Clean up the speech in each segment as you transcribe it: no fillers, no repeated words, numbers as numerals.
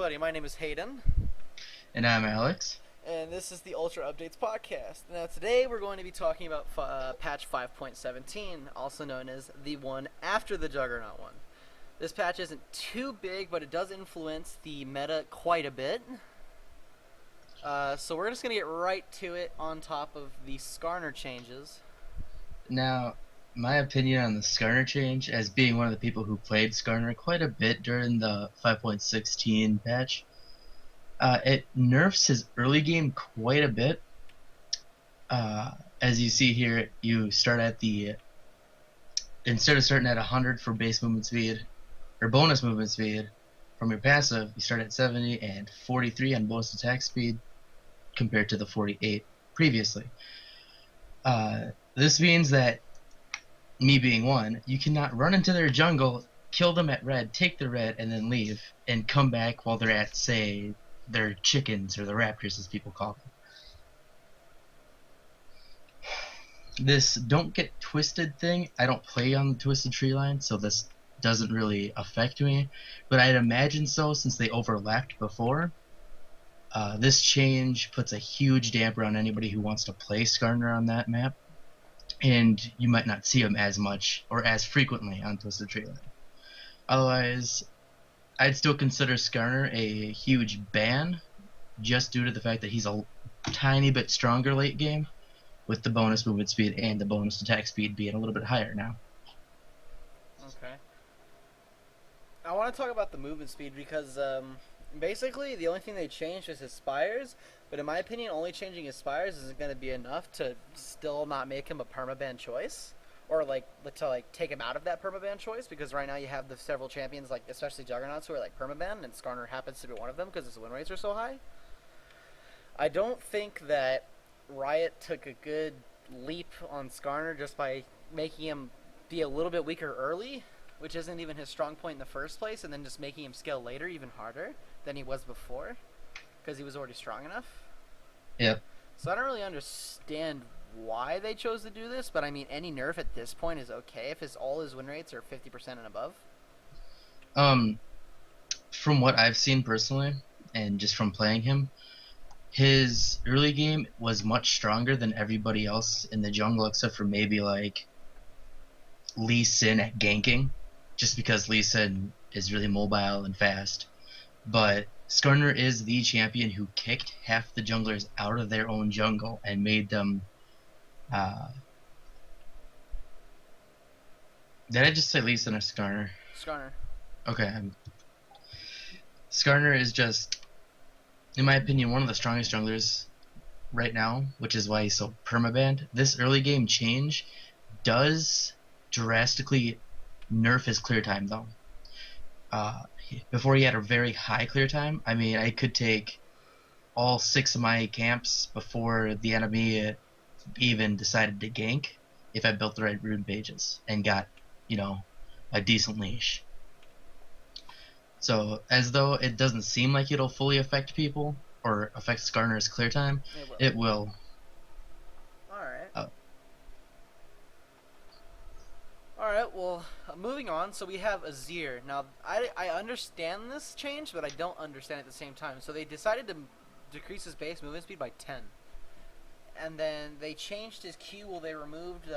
everybody, my name is Hayden, And I'm Alex. and this is the Ultra Updates podcast. Now, today we're going to be talking about patch 5.17, also known as the one after the Juggernaut one. This patch isn't too big, but it does influence the meta quite a bit. So we're just going to get right to it on top of the Skarner changes. Now, my opinion on the Skarner change, as being one of the people who played Skarner quite a bit during the 5.16 patch, it nerfs his early game quite a bit. As you see here, you start at instead of starting at 100 for base movement speed, or bonus movement speed, from your passive, you start at 70 and 43 on bonus attack speed, compared to the 48 previously. This means that, me being one, you cannot run into their jungle, kill them at red, take the red, and then leave, and come back while they're at, say, their chickens, or the raptors as people call them. This don't get twisted thing, I don't play on the twisted tree line, so this doesn't really affect me, but I'd imagine so since they overlapped before. This change puts a huge damper on anybody who wants to play Skarner on that map, and you might not see him as much or as frequently on Twisted Tree Line. Otherwise, I'd still consider Skarner a huge ban, just due to the fact that he's a tiny bit stronger late game, with the bonus movement speed and the bonus attack speed being a little bit higher now. Okay. I want to talk about the movement speed because basically the only thing they changed was his spires, but in my opinion, only changing his spires isn't going to be enough to still not make him a permaban choice, or to take him out of that permaban choice, because right now you have the several champions, like especially Juggernauts, who are like permaban, and Skarner happens to be one of them because his win rates are so high. I don't think that Riot took a good leap on Skarner just by making him be a little bit weaker early, which isn't even his strong point in the first place, and then just making him scale later even harder than he was before, because he was already strong enough. Yep. So I don't really understand why they chose to do this, but I mean, any nerf at this point is okay if all his win rates are 50% and above. From what I've seen personally, and just from playing him, his early game was much stronger than everybody else in the jungle, except for maybe like Lee Sin at ganking, just because Lee Sin is really mobile and fast. But Skarner is the champion who kicked half the junglers out of their own jungle and made them. Did I just say Lee Sin or Skarner? Skarner. Okay. Skarner is just, in my opinion, one of the strongest junglers right now, which is why he's so permabanned. This early game change does drastically nerf his clear time, though. Before he had a very high clear time. I mean, I could take all 6 of my camps before the enemy even decided to gank if I built the right rune pages and got, a decent leash. So, as though it doesn't seem like it'll fully affect people or affect Skarner's clear time, it will. Alright. Alright, well, moving on. So we have Azir. Now, I understand this change, but I don't understand it at the same time. So they decided to decrease his base movement speed by 10. And then they changed his Q while they removed...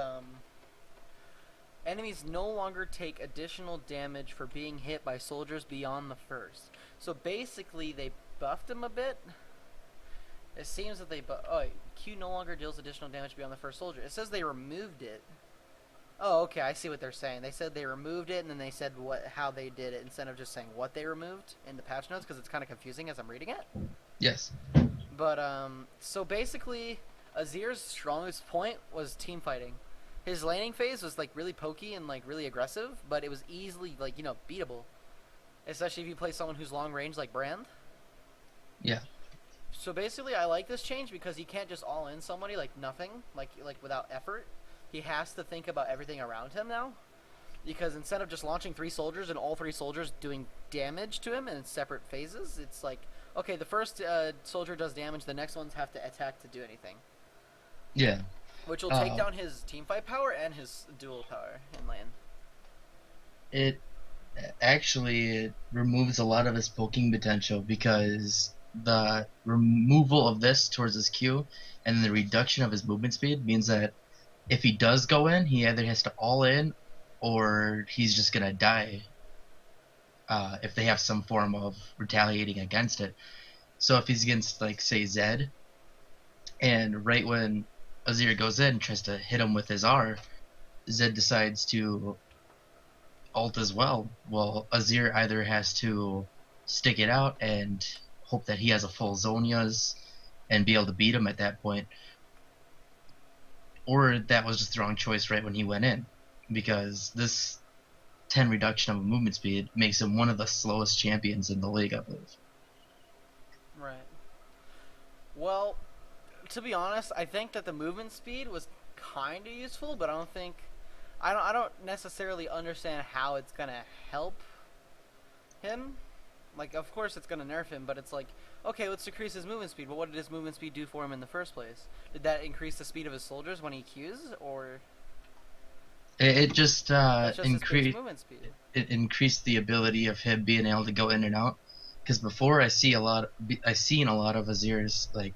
enemies no longer take additional damage for being hit by soldiers beyond the first. So basically, they buffed him a bit. It seems that Q no longer deals additional damage beyond the first soldier. It says they removed it. Oh, okay, I see what they're saying. They said they removed it, and then they said how they did it instead of just saying what they removed in the patch notes, because it's kind of confusing as I'm reading it. Yes. But, so basically, Azir's strongest point was team fighting. His laning phase was, really pokey and, really aggressive, but it was easily, beatable. Especially if you play someone who's long range like Brand. Yeah. So basically, I like this change because he can't just all-in somebody like nothing, like without effort. He has to think about everything around him now. Because instead of just launching 3 soldiers and all 3 soldiers doing damage to him in separate phases, it's like, okay, the first soldier does damage, the next ones have to attack to do anything. Yeah. Which will take down his teamfight power and his duel power in lane. Actually, it removes a lot of his poking potential because the removal of this towards his Q and the reduction of his movement speed means that if he does go in, he either has to all in or he's just gonna die if they have some form of retaliating against it. So if he's against, like, say, Zed, and right when Azir goes in and tries to hit him with his R, Zed decides to ult as well. Well, Azir either has to stick it out and hope that he has a full Zonia's and be able to beat him at that point, or that was just the wrong choice right when he went in, because this 10 reduction of movement speed makes him one of the slowest champions in the league, I believe. Right. Well, to be honest, I think that the movement speed was kind of useful, but I don't necessarily understand how it's gonna help him. Like, of course it's gonna nerf him, but it's like, okay, let's decrease his movement speed. But what did his movement speed do for him in the first place? Did that increase the speed of his soldiers when he Qs, or It just that's just his base movement speed? it increased the ability of him being able to go in and out. Because before I seen a lot of Azirs like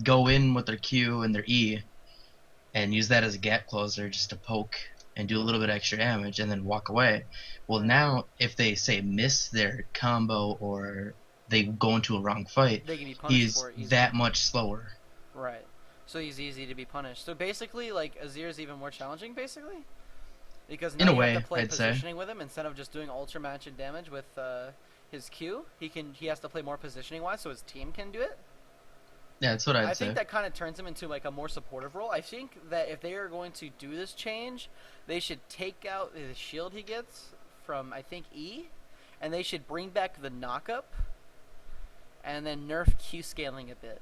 go in with their Q and their E and use that as a gap closer just to poke and do a little bit extra damage and then walk away. Well, Right. now if they say miss their combo or they go into a wrong fight, They can be punished he's for it easily. that much slower. Right. So he's easy to be punished. So basically, like, Azir is even more challenging, basically? Because In now a you have to way, play I'd say. positioning with him instead of just doing ultra match and damage with his Q. He has to play more positioning wise, so his team can do it. Yeah, that's what I I'd think say. that kind of turns him into like a more supportive role. I think that if they are going to do this change, they should take out the shield he gets from I think E, and they should bring back the knockup, and then nerf Q scaling a bit.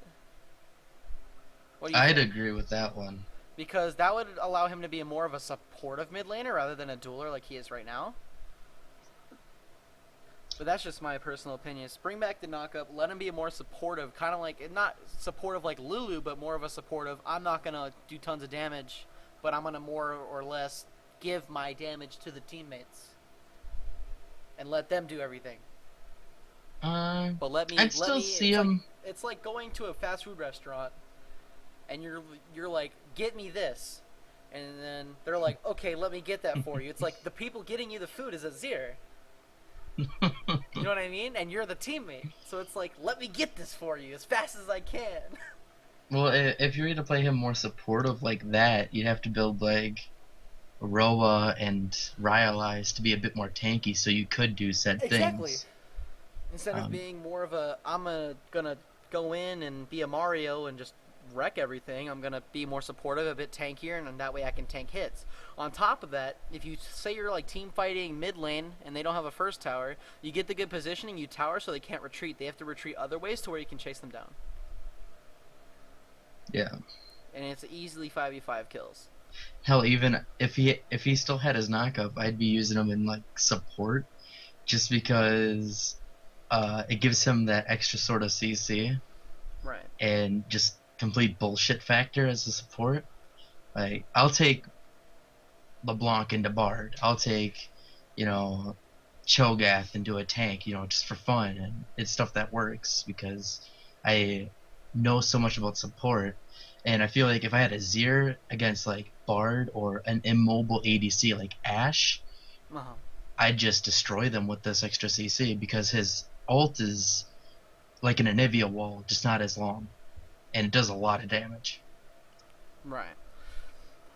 What do you I'd think? agree with that one. Because that would allow him to be more of a supportive mid laner rather than a dueler like he is right now. But that's just my personal opinion. Just bring back the knockup, let him be more supportive, kind of like not supportive like Lulu, but more of a supportive. I'm not gonna do tons of damage, but I'm gonna more or less give my damage to the teammates and let them do everything. Um, But let me I'd let still me. see him. It's like going to a fast food restaurant and you're like, get me this, and then they're like, okay, let me get that for you. It's like the people getting you the food is Azir. You know what I mean? And you're the teammate. So it's like, let me get this for you as fast as I can. Well, if you're going to play him more supportive like that, you'd have to build like Roa and Rylai's to be a bit more tanky, so you could do said Exactly. things. Instead of Um, being more of a, gonna go in and be a Mario and just wreck everything, I'm gonna be more supportive, a bit tankier, and that way I can tank hits. On top of that, if you say you're like team fighting mid lane and they don't have a first tower, you get the good positioning, you tower so they can't retreat. They have to retreat other ways to where you can chase them down. yeah. And it's easily 5v5 kills. Hell, even if he still had his knockup, I'd be using him in like support, just because it gives him that extra sort of CC Right. and just complete bullshit factor as a support. Like, I'll take LeBlanc into Bard. I'll take, you know, Cho'Gath into a tank, just for fun, and it's stuff that works because I know so much about support. And I feel like if I had a Zir against like Bard or an immobile ADC like Ashe, Uh-huh. I'd just destroy them with this extra CC because his ult is like an Anivia wall, just not as long, and it does a lot of damage. Right.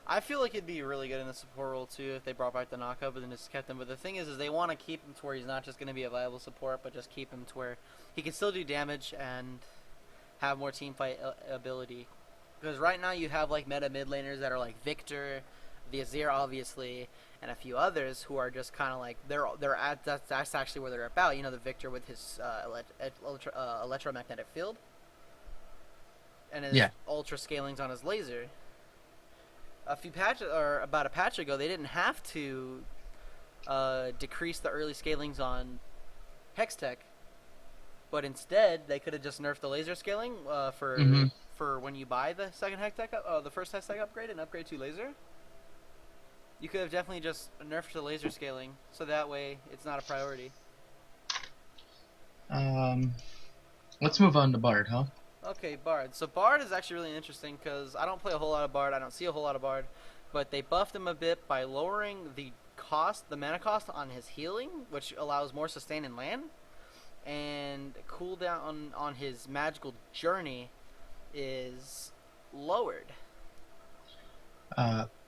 I feel like it'd be really good in the support role too if they brought back the knockup and then just kept him. But the thing is they want to keep him to where he's not just going to be a viable support, but just keep him to where he can still do damage and have more team fight ability. Because right now you have like meta mid laners that are like Victor, the Azir obviously, and a few others who are just kind of like they're at that's actually where they're about. You know, the Victor with his electromagnetic field and his Yeah. ultra scalings on his laser. A few patches or about a patch ago, they didn't have to decrease the early scalings on Hextech, but instead they could have just nerfed the laser scaling Hmm. for when you buy the second Hextech, the first Hextech upgrade and upgrade to laser. You could have definitely just nerfed the laser scaling, so that way it's not a priority. Um, let's Um, move on to Bard, huh? okay, Bard. So Bard is actually really interesting because I don't play a whole lot of Bard. I don't see a whole lot of Bard, but they buffed him a bit by lowering the mana cost on his healing, which allows more sustain and land, and cooldown on his magical journey is lowered.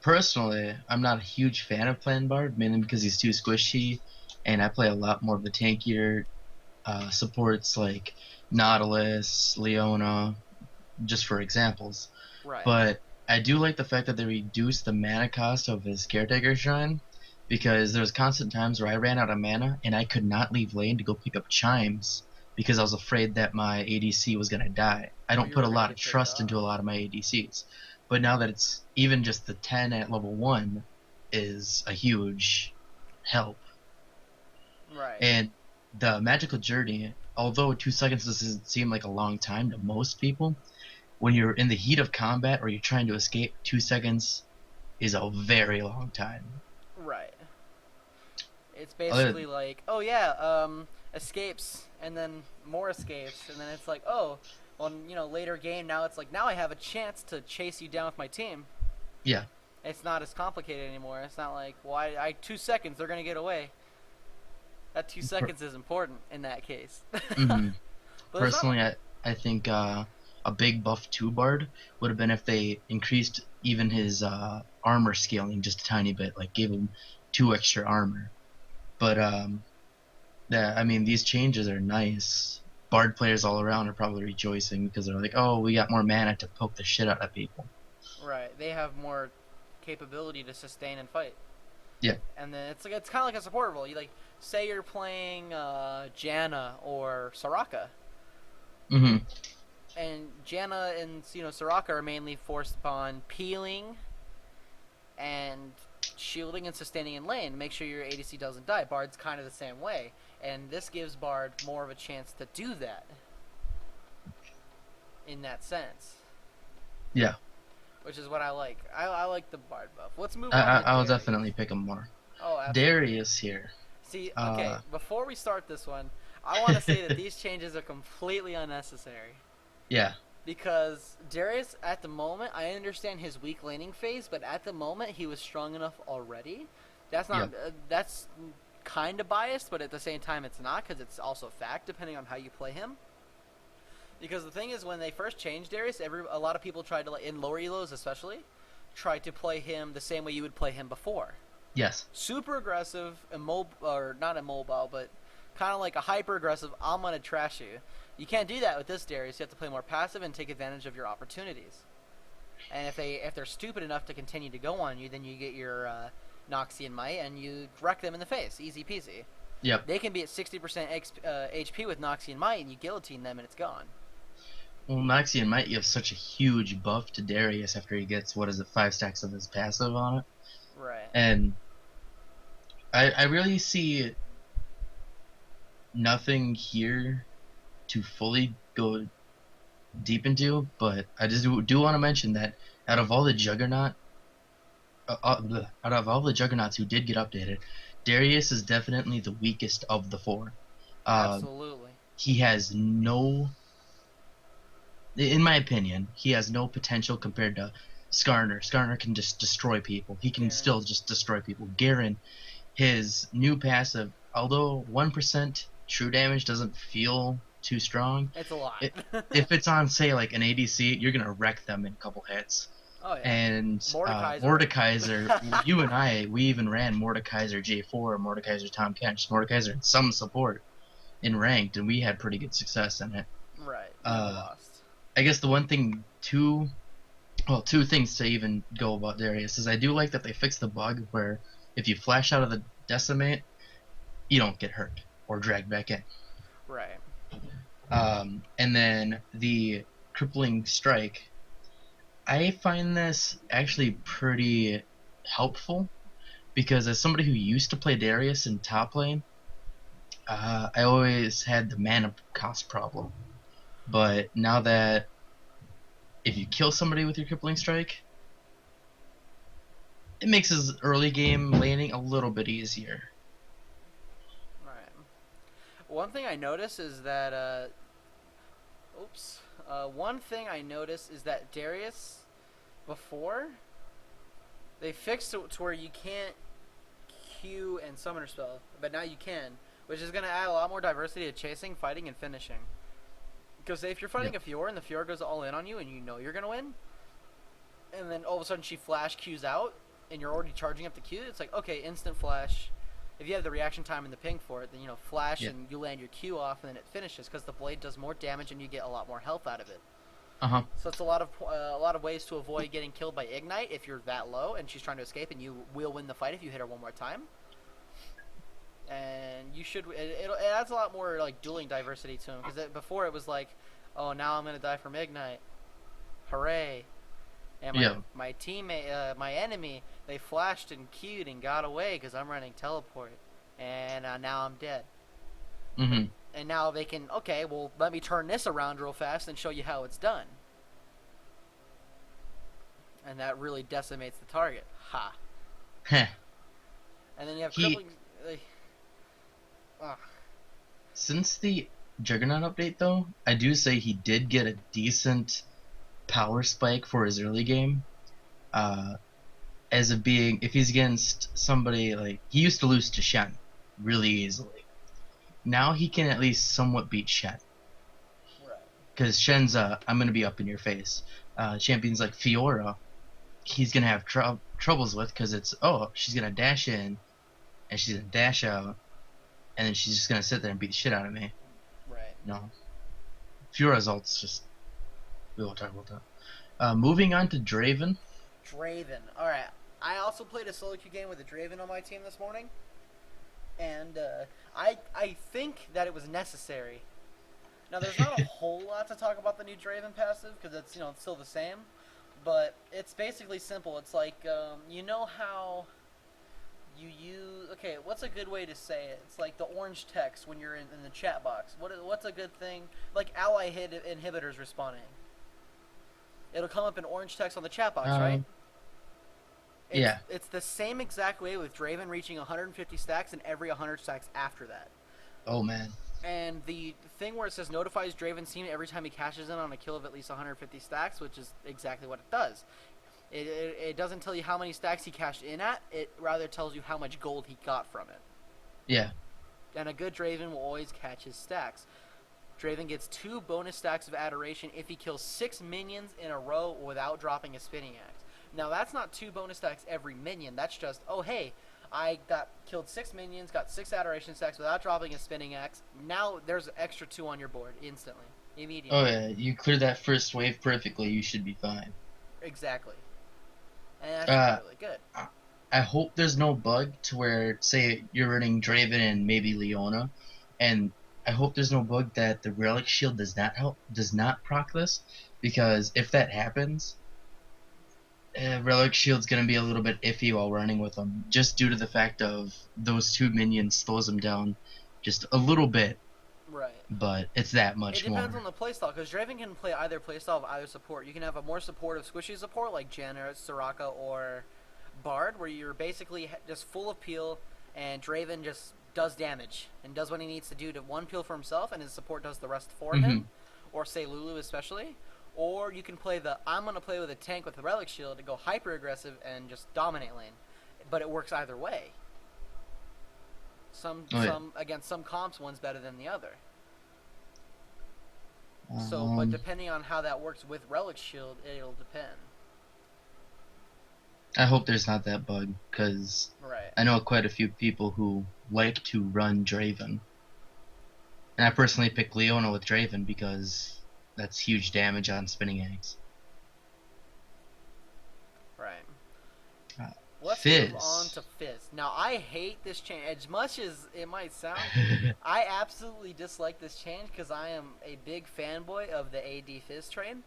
Personally, I'm not a huge fan of playing Bard, mainly because he's too squishy, and I play a lot more of the tankier supports like Nautilus, Leona, just for examples. Right. But I do like the fact that they reduced the mana cost of his Caretaker Shrine, because there was constant times where I ran out of mana and I could not leave lane to go pick up Chimes because I was afraid that my ADC was gonna die. I Or don't you put were a gonna lot of get traded trust into a off. lot of my ADCs. But now that it's even just the 10 at level 1 is a huge help. Right. And the magical journey, although 2 seconds doesn't seem like a long time to most people, when you're in the heat of combat or you're trying to escape, 2 seconds is a very long time. Right. It's Other, basically like, oh yeah, escapes, and then more escapes, and then it's like, oh, well, later game now it's like now I have a chance to chase you down with my team. yeah, It's not as complicated anymore. It's not like, well, I 2 seconds they're gonna get away. That two per, seconds is important in that case. mhm. But there's not. Personally, I think a big buff to Bard would have been if they increased even his armor scaling just a tiny bit, like gave him 2 extra armor. But yeah, I mean, these changes are nice. Bard players all around are probably rejoicing because they're like, oh, we got more mana to poke the shit out of people. Right. They have more capability to sustain and fight. Yeah. And then it's kind of like a support role. You like say you're playing Janna or Soraka, Hmm. and Janna and Soraka are mainly forced upon peeling and shielding and sustaining in lane. Make sure your ADC doesn't die. Bard's kind of the same way, and this gives Bard more of a chance to do that in that sense, Yeah. which is what I like. I like the Bard buff. Let's move on to I'll Darius. definitely pick him more. Oh, absolutely. Darius here. See, okay, Uh, before we start this one, I want to say that these changes are completely unnecessary. yeah, Because Darius, at the moment, I understand his weak laning phase, but at the moment, he was strong enough already. That's not. yeah, That's kind of biased, but at the same time, it's not because it's also fact depending on how you play him. Because the thing is, when they first changed Darius, a lot of people tried to, like, in lower elos especially, tried to play him the same way you would play him before. yes, Super aggressive, immobile, or not immobile, but kind of like a hyper aggressive. I'm gonna trash you. You can't do that with this Darius. You have to play more passive and take advantage of your opportunities. And if they're stupid enough to continue to go on you, then you get your Noxian Might and you wreck them in the face, easy peasy. yep. They can be at 60% HP with Noxian Might, and you guillotine them and it's gone. Well, Noxian might give such a huge buff to Darius after he gets, what is it, 5 stacks of his passive on it. Right. And I really see nothing here to fully go deep into, but I just do want to mention that out of all the out of all the juggernauts who did get updated, Darius is definitely the weakest of the four. Uh, Absolutely. he has no, in my opinion, he has no potential compared to Skarner. Skarner can just destroy people. He can Garen. still just destroy people. Garen, his new passive, although 1% true damage doesn't feel too strong, It's a lot. if it's on, say, like an ADC, you're going to wreck them in a couple hits. Oh yeah. And Mordekaiser. Mordekaiser, you and I, we even ran Mordekaiser J4, Mordekaiser Tom Kench, Mordekaiser and some support in ranked, and we had pretty good success in it. Right. Never Uh, lost. I guess the one thing, two things to even go about Darius is I do like that they fixed the bug where if you flash out of the Decimate, you don't get hurt or dragged back in. Right. And then the Crippling Strike, I find this actually pretty helpful because as somebody who used to play Darius in top lane, I always had the mana cost problem. But now that if you kill somebody with your Crippling Strike, it makes his early game laning a little bit easier. Alright. One thing I notice is that, oops. One thing I noticed is that Darius, before, they fixed it to where you can't Q and summoner spell, but now you can, which is going to add a lot more diversity to chasing, fighting, and finishing. Because if you're fighting Yep. a Fiora and the Fiora goes all in on you and you know you're going to win, and then all of a sudden she flash Qs out, and you're already charging up the Q, it's like, okay, instant flash. If you have the reaction time and the ping for it, then, flash Yep. and you land your Q off, and then it finishes, because the blade does more damage and you get a lot more health out of it. Uh-huh. So it's a lot of ways to avoid getting killed by Ignite if you're that low and she's trying to escape, and you will win the fight if you hit her one more time. And you should. It adds a lot more like dueling diversity to him, because before it was like, oh, now I'm gonna die from Ignite, hooray! And Yeah. my teammate, my enemy, they flashed and queued and got away because I'm running teleport, and now I'm dead. Mm-hmm. And now they can, okay, well, let me turn this around real fast and show you how it's done. And that really decimates the target. Ha. Heh. And then you have He- crippling. Since the Juggernaut update, though, I do say he did get a decent power spike for his early game. As of being, if he's against somebody like he used to lose to Shen really easily. Now he can at least somewhat beat Shen. Right. Because Shen's I'm gonna be up in your face. Champions like Fiora, he's gonna have troubles with, because it's, oh, she's gonna dash in and she's gonna dash out, and then she's just gonna sit there and beat the shit out of me. Right. No, Fiora's ult's just, we won't talk about that. Moving on to Draven. Draven. Alright. I also played a solo queue game with a Draven on my team this morning. And I think that it was necessary. Now, there's not a whole lot to talk about the new Draven passive, because it's, it's still the same. But it's basically simple. It's like, you know how you use... Okay, what's a good way to say it? It's like the orange text when you're in the chat box. What's a good thing? Like ally hit inhibitors respawning. It'll come up in orange text on the chat box, right? Yeah. It's the same exact way with Draven reaching 150 stacks and every 100 stacks after that. Oh, man. And the thing where it says notifies Draven's team every time he cashes in on a kill of at least 150 stacks, which is exactly what it does. It doesn't tell you how many stacks he cashed in at, it rather tells you how much gold he got from it. Yeah. And a good Draven will always catch his stacks. Draven gets 2 bonus stacks of adoration if he kills 6 minions in a row without dropping a spinning axe. Now, that's not 2 bonus stacks every minion. That's just, oh, hey, I killed 6 minions, got 6 adoration stacks without dropping a spinning axe. Now there's an extra 2 on your board instantly, immediately. Oh, yeah. You clear that first wave perfectly, you should be fine. Exactly. And that's really good. I hope there's no bug to where, say, you're running Draven and maybe Leona, and I hope there's no bug that the Relic Shield does not proc this, because if that happens, Relic Shield's gonna be a little bit iffy while running with them, just due to the fact of those 2 minions slows them down just a little bit. Right. But it's that much It depends more. on the playstyle, because Draven can play either playstyle of either support. You can have a more supportive squishy support like Janna, Soraka, or Bard, where you're basically just full of peel, and Draven just does damage and does what he needs to do to 1 peel for himself, and his support does the rest for him, or say Lulu especially. Or you can play I'm going to play with a tank with a Relic Shield to go hyper aggressive and just dominate lane. But it works either way. Against some comps, one's better than the other. But depending on how that works with Relic Shield, it'll depend. I hope there's not that bug, because Right. I know quite a few people who like to run Draven. And I personally pick Leona with Draven because that's huge damage on spinning eggs. Right. Let's Fizz. move on to Fizz. Now, I hate this change. As much as it might sound, I absolutely dislike this change because I am a big fanboy of the AD Fizz train.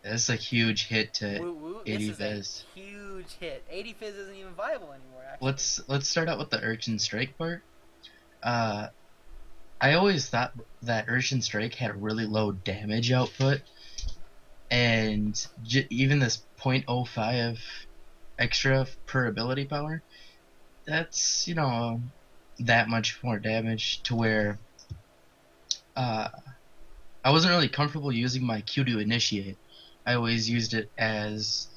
That's a huge hit to Woo woo. AD This is Fizz. a huge hit. AD Fizz isn't even viable anymore, actually. Let's start out with the Urchin Strike part. I always thought that Urchin Strike had a really low damage output, and even this .05 extra per ability power, that's, that much more damage to where uh, I wasn't really comfortable using my Q to initiate. I always used it as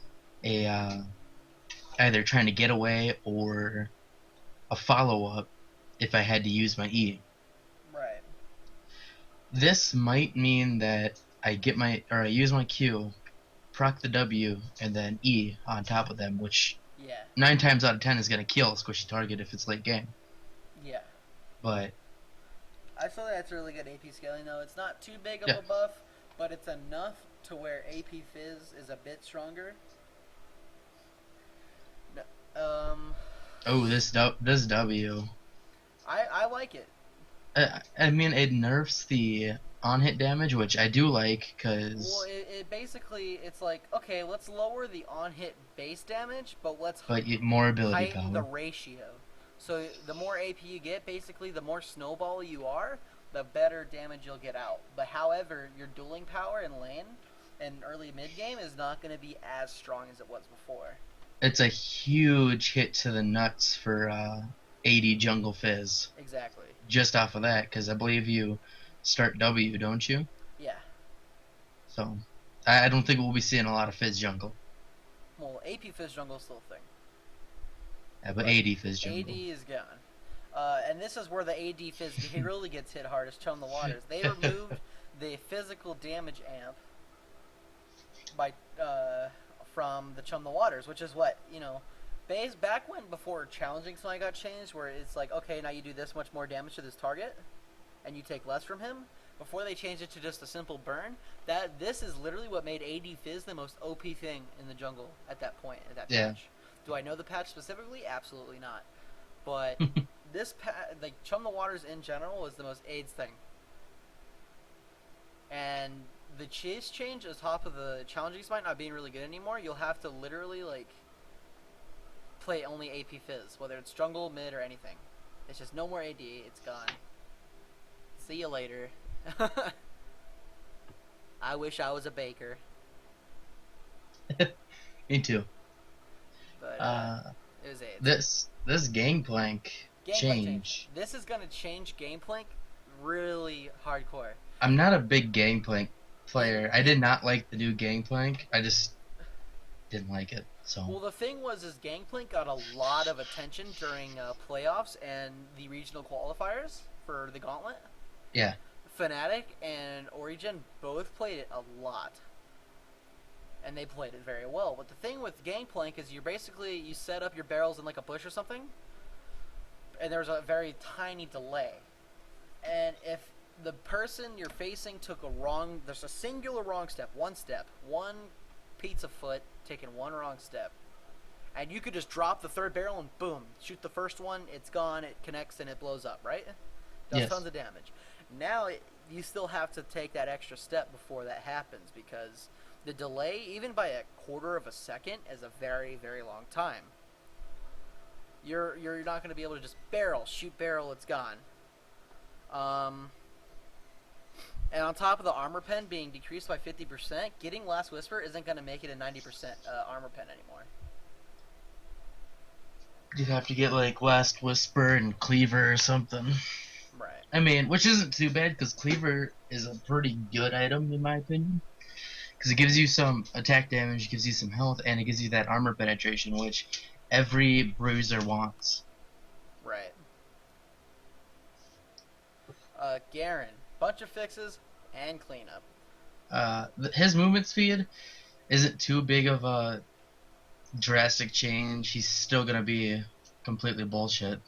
a either trying to get away or a follow up if I had to use my E. Right. This might mean that I use my Q, proc the W, and then E on top of them, which Yeah. 9 times out of 10 is gonna kill a squishy target if it's late game. Yeah. But I feel like that's really good AP scaling though. It's not too big of yeah. a buff, but it's enough to where AP Fizz is a bit stronger. Um, Oh, this W. I like it. I mean, it nerfs the on hit damage, which I do like, Well, cause it basically it's like okay, let's lower the on hit base damage, but let's but more ability heighten the power. ratio. So the more AP you get, basically, the more snowball you are, the better damage you'll get out. But however, your dueling power in lane and early mid game is not going to be as strong as it was before. It's a huge hit to the nuts for AD Jungle Fizz Exactly. just off of that, because I believe you start W, don't you? Yeah. So I don't think we'll be seeing a lot of Fizz Jungle, Well, AP Fizz jungle is still a thing, but but AD Fizz Jungle. AD is gone. And this is where the AD Fizz really gets hit hardest. Chum the Waters. They removed the physical damage amp by from the Chum the Waters, which is what back when before challenging something got changed, where it's like, okay, now you do this much more damage to this target, and you take less from him. Before they changed it to just a simple burn, this is literally what made AD Fizz the most OP thing in the jungle at that point, at that Yeah. patch. Do I know the patch specifically? Absolutely not. But like Chum the Waters in general was the most AIDS thing. And the chase change on top of the challenging smite not being really good anymore, you'll have to literally like play only AP Fizz, whether it's jungle, mid, or anything. It's just no more AD. It's gone. See you later. I wish I was a baker, Me too. but it was AIDS. This Gangplank Gameplay change. change. This is gonna change Gameplay really hardcore. I'm not a big Gangplank player. I did not like the new Gangplank. I just didn't like it. So Well, the thing was, is Gangplank got a lot of attention during playoffs and the regional qualifiers for the Gauntlet. yeah, Fnatic and Origin both played it a lot, and they played it very well. But the thing with Gangplank is you set up your barrels in like a bush or something, and there's a very tiny delay. And if the person you're facing took there's a singular wrong step, one pizza foot taking one wrong step, and you could just drop the third barrel and boom, shoot the first one, it's gone, it connects and it blows up, right? Does yes, tons of damage. Now you still have to take that extra step before that happens, because the delay, even by a quarter of a second, is a very, very long time. You're not going to be able to just shoot barrel, it's gone. And on top of the armor pen being decreased by 50%, getting Last Whisper isn't going to make it a 90% armor pen anymore. you'd have to get like Last Whisper and Cleaver or something. Right. I mean, which isn't too bad because Cleaver is a pretty good item in my opinion. Because it gives you some attack damage, gives you some health, and it gives you that armor penetration, which every bruiser wants. Right. Garen. Bunch of fixes and cleanup. His movement speed isn't too big of a drastic change. He's still gonna be completely bullshit.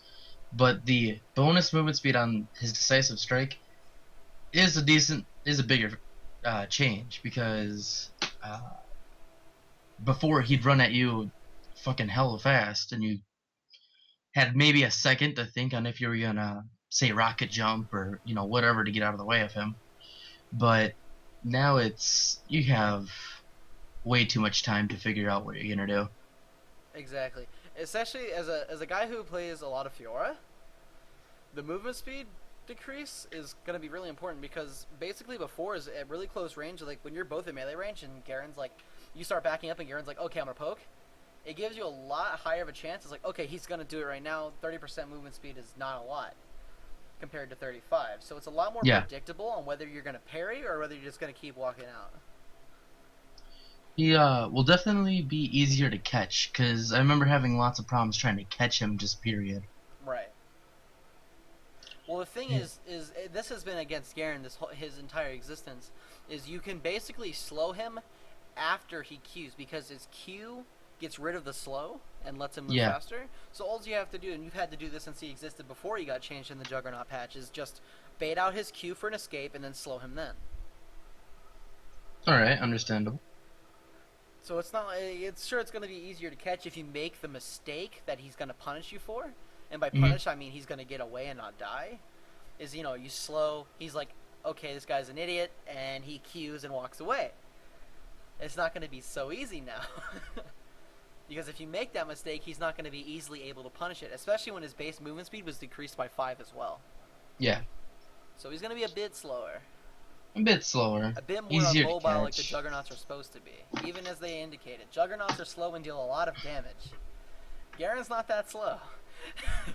But the bonus movement speed on his decisive strike is a bigger change because before he'd run at you fucking hella fast and you had maybe a second to think on if you were gonna say rocket jump or whatever to get out of the way of him. But now you have way too much time to figure out what you're gonna do. Exactly. Especially as a guy who plays a lot of Fiora, the movement speed decrease is going to be really important, because basically before is at really close range, like when you're both in melee range and Garen's like, you start backing up and Garen's like, okay, I'm going to poke. it gives you a lot higher of a chance. It's like, okay, he's gonna do it right now. 30% movement speed is not a lot compared to 35, so it's a lot more Yeah. predictable on whether you're gonna parry or whether you're just gonna keep walking out. He will definitely be easier to catch because I remember having lots of problems trying to catch him. Just period. Right. Well, the thing Yeah. is this has been against Garen his entire existence. Is you can basically slow him after he Qs because his Q gets rid of the slow and lets him move Yeah. faster. So all you have to do, and you've had to do this since he existed before he got changed in the Juggernaut patch, is just bait out his Q for an escape and then slow him then. All right. Understandable. So it's not. It's sure it's going to be easier to catch if you make the mistake that he's going to punish you for, and by Hmm. punish I mean he's going to get away and not die. Is you slow. He's like, okay, this guy's an idiot, and he Qs and walks away. It's not going to be so easy now. Because if you make that mistake, he's not going to be easily able to punish it, especially when his base movement speed was decreased by 5 as well. Yeah. So he's going to be a bit slower. A bit slower. A bit more Easier to immobile like the catch. Juggernauts are supposed to be, even as they indicated. Juggernauts are slow and deal a lot of damage. Garen's not that slow.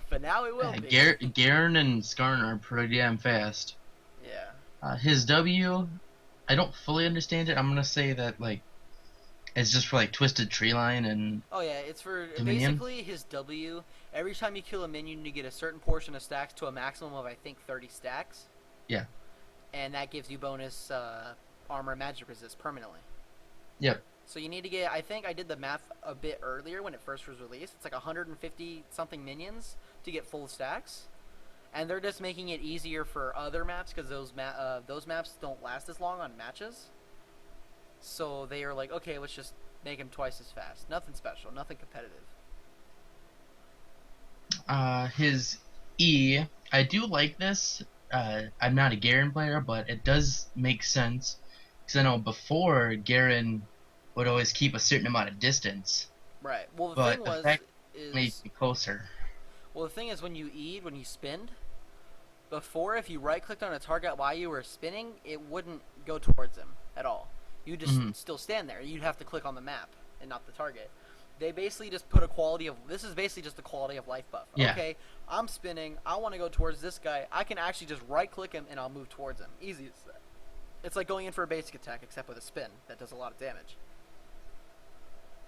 But now he will be. Garen and Skarn are pretty damn fast. Yeah. His W, I don't fully understand it. I'm gonna say that like it's just for like Twisted Tree Line and Oh yeah, it's for Dominion. basically his W. Every time you kill a minion, you get a certain portion of stacks to a maximum of I think 30 stacks. Yeah. And that gives you bonus armor and magic resist permanently. Yep. So you need to get, I think I did the math a bit earlier when it first was released. It's like 150 something minions to get full stacks. And they're just making it easier for other maps because those maps don't last as long on matches. So they are like, okay, let's just make them twice as fast. Nothing special, nothing competitive. His E, I do like this. I'm not a Garen player, but it does make sense because I know before Garen would always keep a certain amount of distance, Right. Well, the but thing the was, fact made is, me closer. well, the thing is when you E, when you spin, before if you right clicked on a target while you were spinning, it wouldn't go towards him at all. You just Mhm. still stand there. You'd have to click on the map and not the target. They basically just put a quality of, this is basically just a quality of life buff. Yeah. Okay, I'm spinning. I want to go towards this guy. I can actually just right click him and I'll move towards him. Easy as that. It's like going in for a basic attack except with a spin that does a lot of damage.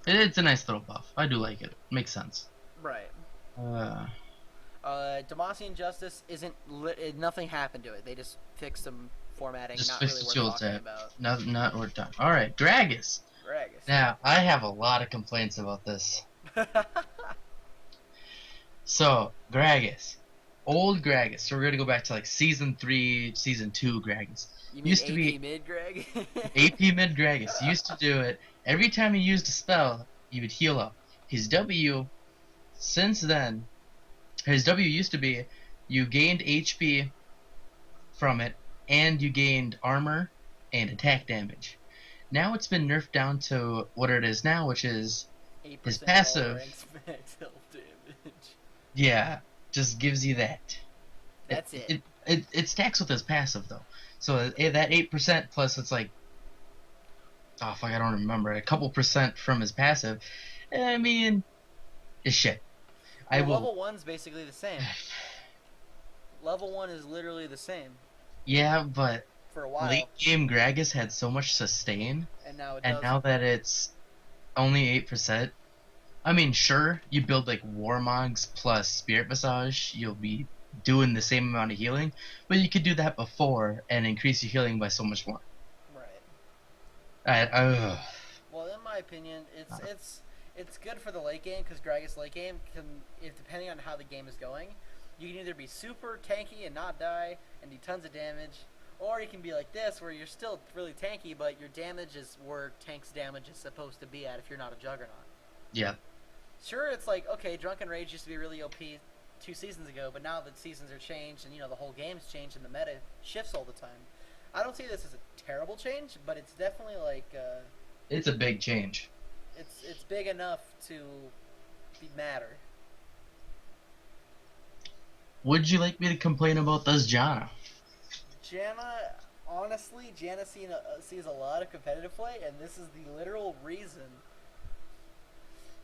It's a nice little buff. I do like it. Makes sense. Right. Uh, Demacian Justice isn't. Nothing happened to it. They just fixed some formatting. just Not fix really the worth shield talking tab. about. Not worth done. All right, Gragas. Gragas. Now I have a lot of complaints about this. So Gragas, old Gragas. So we're gonna go back to like season 3, season 2 Gragas. You mean Used to AP be mid, Greg? AP mid Gragas. Used to do it every time he used a spell. He would heal up. His W, since then, his W used to be you gained HP from it, and you gained armor and attack damage. Now it's been nerfed down to what it is now, which is 8% his of all passive. ranks max health damage. Yeah, just gives you that. That's it. It stacks with his passive though. So that 8% plus it's like, oh fuck, I don't remember, a couple percent from his passive. I mean, it's shit. I Well, will. level 1's basically the same. Level 1 is literally the same Yeah, but for a while, late game Gragas had so much sustain, and now it and doesn't. now that it's only 8%, I mean, sure, you build like Warmogs plus Spirit Visage, you'll be doing the same amount of healing, but you could do that before and increase your healing by so much more. Right. Ugh. Well, in my opinion, it's good for the late game because Gragas late game can, if depending on how the game is going, you can either be super tanky and not die and do tons of damage, or you can be like this where you're still really tanky but your damage is where tank's damage is supposed to be at if you're not a Juggernaut. Yeah. Sure, it's like, okay, Drunken Rage used to be really OP 2 seasons ago, but now that seasons are changed and the whole game's changed and the meta shifts all the time. I don't see this as a terrible change, but it's definitely like It's a big change. it's big enough to matter. Would you like me to complain about this Janna? Janna, honestly, Janna sees a lot of competitive play, and this is the literal reason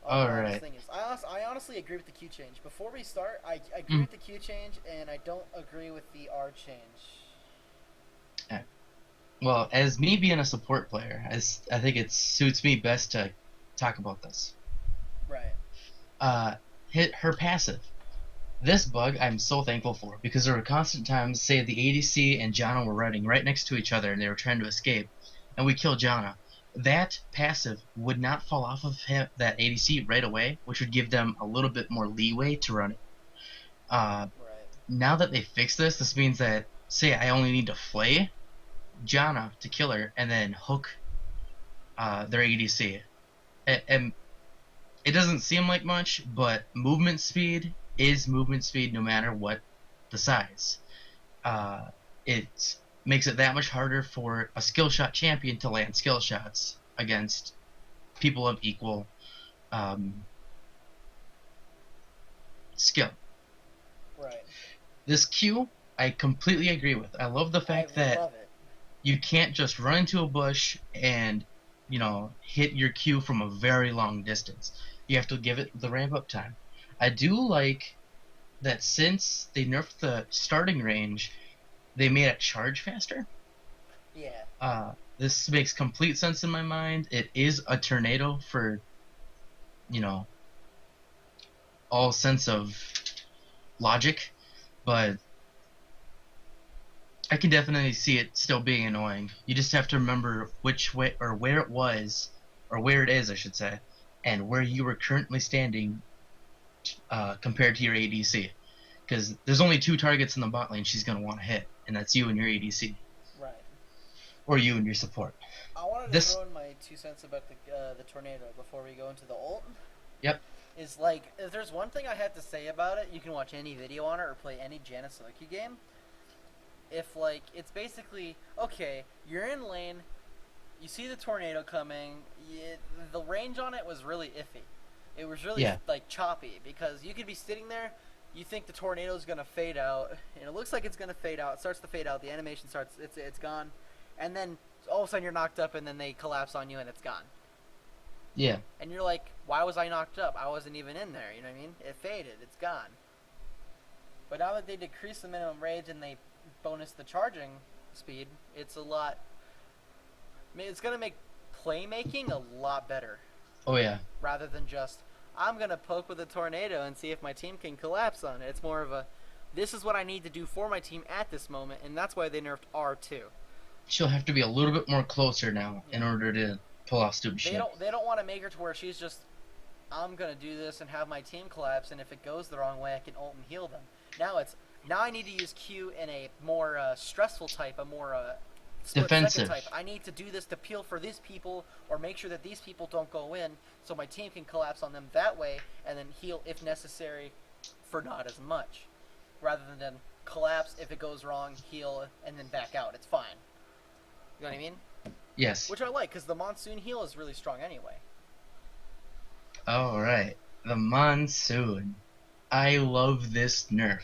All the honest Alright. thing is, I honestly agree with the Q change. Before we start, I agree with the Q change, and I don't agree with the R change. Well, as me being a support player, I think it suits me best to talk about this. Right. Uh, hit her passive. This bug I'm so thankful for because there were constant times, say the ADC and Janna were running right next to each other and they were trying to escape, and we killed Janna. That passive would not fall off of that ADC right away, which would give them a little bit more leeway to run it. Uh, Right. Now that they fixed this means that, say I only need to flay Janna to kill her and then hook their ADC. And it doesn't seem like much, but movement speed is movement speed no matter what the size. It makes it that much harder for a skill shot champion to land skill shots against people of equal um, skill. Right. This Q, I completely agree with. I love the I fact that love it. you can't just run into a bush and hit your Q from a very long distance. You have to give it the ramp up time. I do like that since they nerfed the starting range, they made it charge faster. Yeah. This makes complete sense in my mind. It is a tornado for you know all sense of logic, but I can definitely see it still being annoying. You just have to remember which way or where it was, or where it is, I should say, and where you were currently standing compared to your ADC. Because there's only two targets in the bot lane she's going to want to hit, and that's you and your ADC, Right. or you and your support. I wanted to This, throw in my 2 cents about the tornado before we go into the ult. yep, Is like, if there's one thing I had to say about it, you can watch any video on it or play any Janus Loki game. If like, it's basically okay, you're in lane, you see the tornado coming. The range on it was really iffy. It was really yeah, like choppy because you could be sitting there, you think the tornado is gonna fade out, and it looks like it's gonna fade out. It starts to fade out. The animation starts. It's gone, and then all of a sudden you're knocked up, and then they collapse on you, and it's gone. yeah, And you're like, why was I knocked up? I wasn't even in there. You know what I mean? It faded. It's gone. But now that they decrease the minimum range and they bonus the charging speed, it's a lot. I mean, it's gonna make playmaking a lot better oh yeah, rather than just I'm gonna poke with a tornado and see if my team can collapse on it. It's more of a this is what I need to do for my team at this moment, and that's why they nerfed R2. she'll have to be a little bit more closer now Yeah. in order to pull off stupid They shit. don't want to make her to where she's just I'm gonna do this and have my team collapse, and if it goes the wrong way, I can ult and heal them. Now I need to use Q in a more stressful type, a more split second Defensive. type. I need to do this to peel for these people or make sure that these people don't go in, so my team can collapse on them that way, and then heal if necessary for not as much, rather than collapse if it goes wrong, heal and then back out. It's fine. You know what I mean? Yes. Which I like because the monsoon heal is really strong anyway. All right. The monsoon. I love this nerf.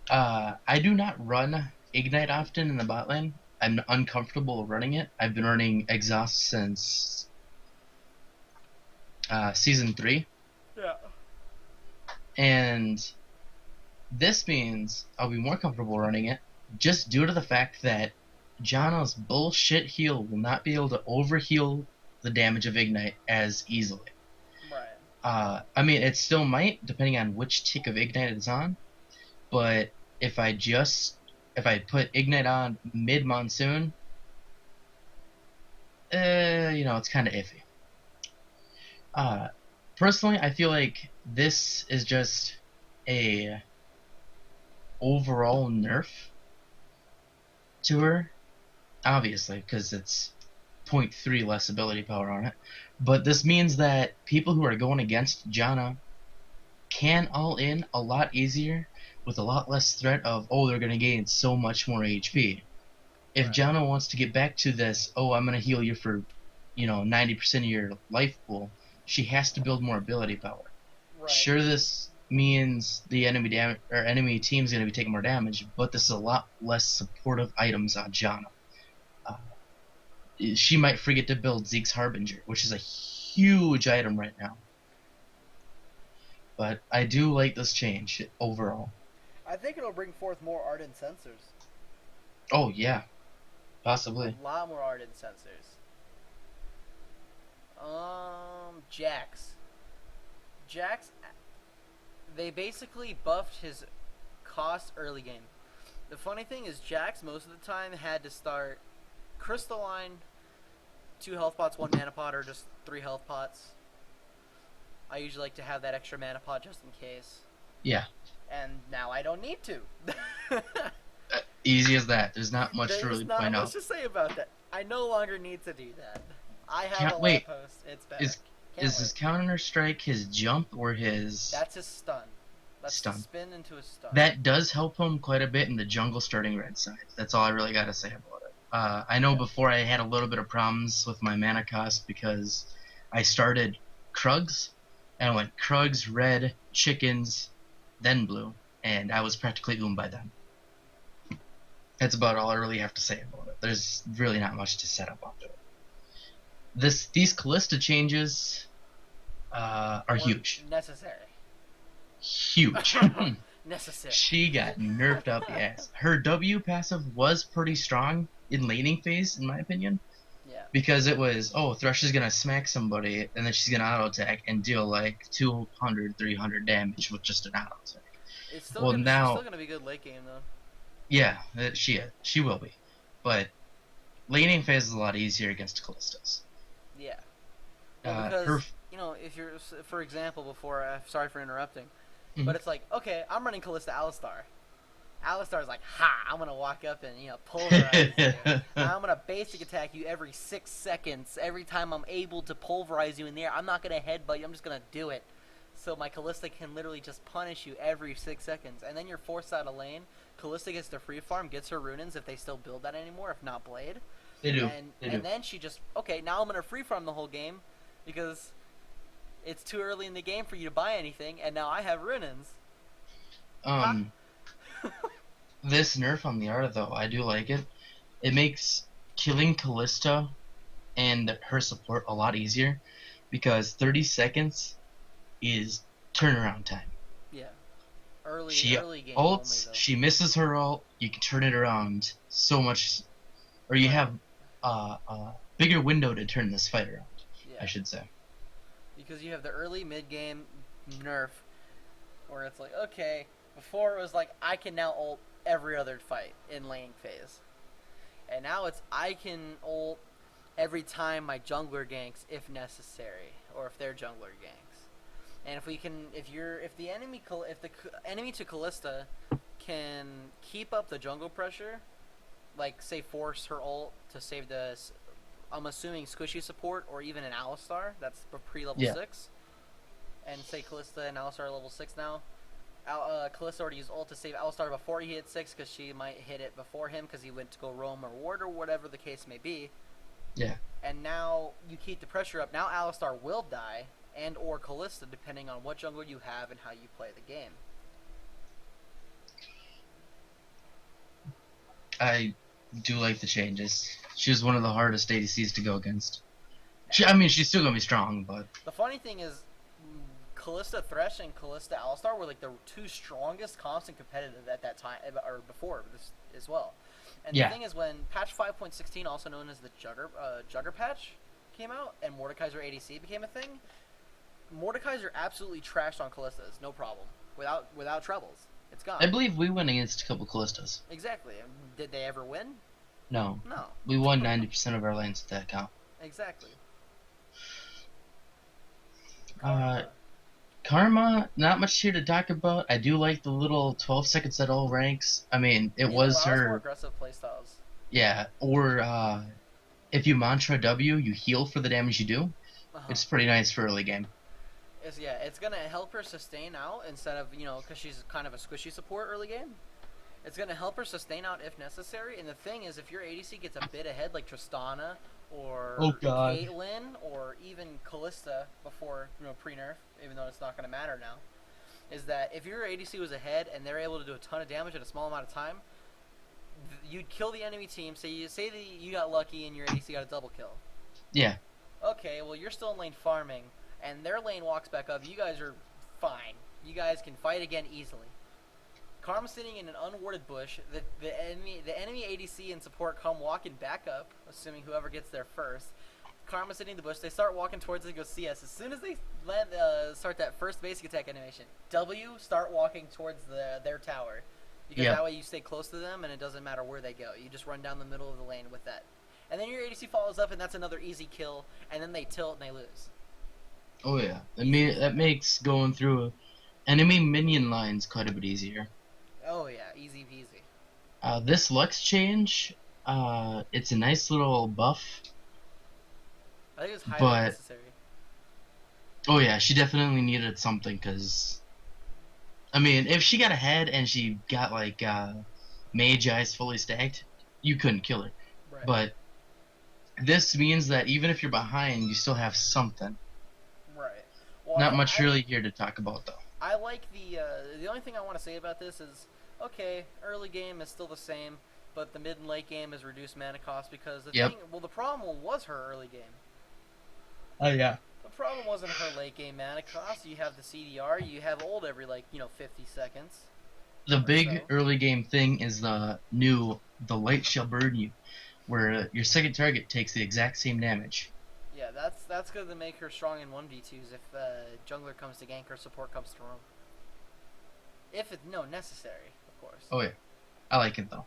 I do not run Ignite often in the bot lane. I'm uncomfortable running it. I've been running Exhaust since season 3, Yeah. and this means I'll be more comfortable running it just due to the fact that Janna's bullshit heal will not be able to overheal the damage of Ignite as easily. Right. I mean, it still might, depending on which tick of Ignite it's on, but if I put Ignite on mid-monsoon, it's kind of iffy. Personally, I feel like this is just a overall nerf to her, obviously, because it's 0.3 less ability power on it. But this means that people who are going against Janna can all in a lot easier with a lot less threat of, oh, they're going to gain so much more HP. If Right. Janna wants to get back to this, oh, I'm going to heal you for, 90% of your life pool, she has to build more ability power. Right. Sure, this means the enemy team's going to be taking more damage, but this is a lot less supportive items on Janna. She might forget to build Zeke's Harbinger, which is a huge item right now. But I do like this change overall. I think it'll bring forth more ardent sensors. Oh yeah, possibly. A lot more ardent sensors. Jax. Jax, they basically buffed his cost early game. The funny thing is, Jax most of the time had to start Crystalline, 2 health pots, 1 mana pot, or just 3 health pots. I usually like to have that extra mana pot just in case. Yeah. And now I don't need to. Easy as that. There's not much to There's really not point much out. to say about that. I no longer need to do that. I have Can't a wait. lamppost. It's back. Is Can't is wait. his Counter Strike his jump or his That's his stun. That's stun? the spin into a stun. That does help him quite a bit in the jungle starting red side. That's all I really got to say about it. I know before I had a little bit of problems with my mana cost because I started Krugs and I went Krugs, red, chickens, then blue, and I was practically oom by then. That's about all I really have to say about it. There's really not much to set up onto it. These Callista changes are huge. Necessary. Huge. Necessary. She got nerfed out the ass. Her W passive was pretty strong in laning phase, in my opinion. Yeah. Because it was, Thrush is going to smack somebody, and then she's going to auto attack and deal like 200, 300 damage with just an auto attack. It's still Well, gonna, now, she's still gonna be good late game though. yeah, she will be. But laning phase is a lot easier against Callistas. Yeah. Well, because, Her, if you're, for example, before, sorry for interrupting, Mhm. but it's like, okay, I'm running Callista Alistar. Alistar's like, ha, I'm gonna walk up and, pulverize you. I'm gonna basic attack you every 6 seconds. Every time I'm able to pulverize you in the air, I'm not gonna headbutt you, I'm just gonna do it. So my Callista can literally just punish you every 6 seconds. And then you're forced out of lane. Callista gets the free farm, gets her runins if they still build that anymore, if not Blade. they do. And then she just, okay, now I'm gonna free farm the whole game because it's too early in the game for you to buy anything, and now I have runins. This nerf on the Art, though, I do like it. It makes killing Callista and her support a lot easier because 30 seconds is turnaround time. Yeah. Early game ults, only, though. she misses her ult, you can turn it around so much, or you have a bigger window to turn this fight around, Yeah. I should say. Because you have the early mid-game nerf where it's like, okay, before it was like, I can now ult every other fight in lane phase. And now it's, I can ult every time my jungler ganks if necessary, or if their jungler ganks. And if the enemy to Callista can keep up the jungle pressure, like say force her ult to save the, I'm assuming squishy support or even an Alistar that's pre-level 6, and say Callista and Alistar are level 6 now. Callista already used ult to save Alistar before he hit 6 because she might hit it before him because he went to go roam or ward or whatever the case may be. Yeah. And now you keep the pressure up. Now Alistar will die, and or Callista, depending on what jungle you have and how you play the game. I do like the changes. She was one of the hardest ADCs to go against. She's still gonna be strong, but The funny thing is, Callista Thresh and Callista Alistar were like the 2 strongest comps and competitive at that time, or before this as well. And the thing is, when patch 5.16, also known as the Jugger patch, came out, and Mordekaiser ADC became a thing, Mordekaiser absolutely trashed on Callistas, no problem, without troubles. It's gone. I believe we went against a couple Callistas. Exactly. Did they ever win? No. No. We won 90% of our lanes with that count. Exactly. Karma, not much here to talk about. I do like the little 12 seconds at all ranks. I mean, it was her more aggressive playstyles. Yeah, or if you mantra W, you heal for the damage you do. It's pretty nice for early game. It's gonna help her sustain out instead of, because she's kind of a squishy support early game. It's gonna help her sustain out if necessary. And the thing is, if your ADC gets a bit ahead, like Tristana or Caitlyn or even Callista before pre-nerf, even though it's not gonna matter now, is that if your ADC was ahead and they're able to do a ton of damage in a small amount of time, you'd kill the enemy team. Say that you got lucky and your ADC got a double kill. Yeah. okay, well you're still in lane farming, and their lane walks back up. You guys are fine. You guys can fight again easily. Karma's sitting in an unwarded bush. The enemy ADC and support come walking back up, assuming whoever gets there first. Karma's sitting in the bush. They start walking towards it and go CS. As soon as they start that first basic attack animation, W, start walking towards their tower. Because that way you stay close to them and it doesn't matter where they go. You just run down the middle of the lane with that. And then your ADC follows up and that's another easy kill. And then they tilt and they lose. Oh yeah, that makes going through enemy minion lines quite a bit easier. Oh yeah, easy peasy. This Lux change, it's a nice little buff. I think it was highly necessary. Oh yeah, she definitely needed something, because I mean, if she got ahead and she got like Mage Eyes fully stacked, you couldn't kill her. Right. But this means that even if you're behind, you still have something. Right. Well, Not much really here to talk about, though. I like the only thing I want to say about this is, okay, early game is still the same, but the mid and late game is reduced mana cost because the problem was her early game. Oh yeah. The problem wasn't her late game mana cost. You have the CDR, you have ult every 50 seconds. The big early game thing is the light shall burn you, where your second target takes the exact same damage. Yeah, that's going to make her strong in 1v2s if jungler comes to gank or support comes to roam. If it's necessary, of course. Oh yeah, I like it though.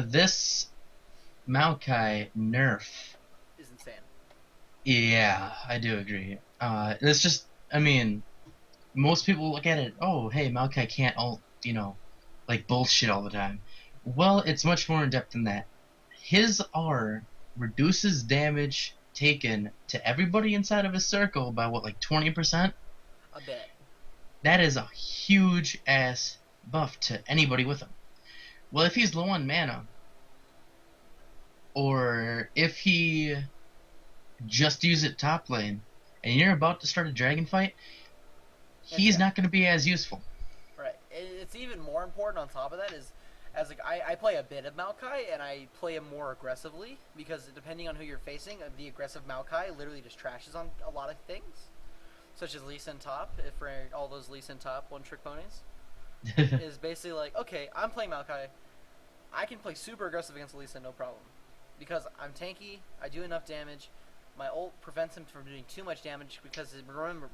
This Maokai nerf is insane. Yeah, I do agree. It's just, I mean, most people look at it, oh, hey, Maokai can't ult, like bullshit all the time. Well, it's much more in depth than that. His R reduces damage taken to everybody inside of his circle by what, like 20%? A bit. That is a huge ass buff to anybody with him. Well, if he's low on mana, or if he just use it top lane, and you're about to start a dragon fight, he's not going to be as useful. Right. It's even more important on top of that is, I play a bit of Maokai, and I play him more aggressively, because depending on who you're facing, the aggressive Maokai literally just trashes on a lot of things, such as Lee Sin top, for all those Lee Sin top one-trick ponies. Is basically like, okay, I'm playing Maokai, I can play super aggressive against Lee Sin, no problem. Because I'm tanky, I do enough damage, my ult prevents him from doing too much damage because,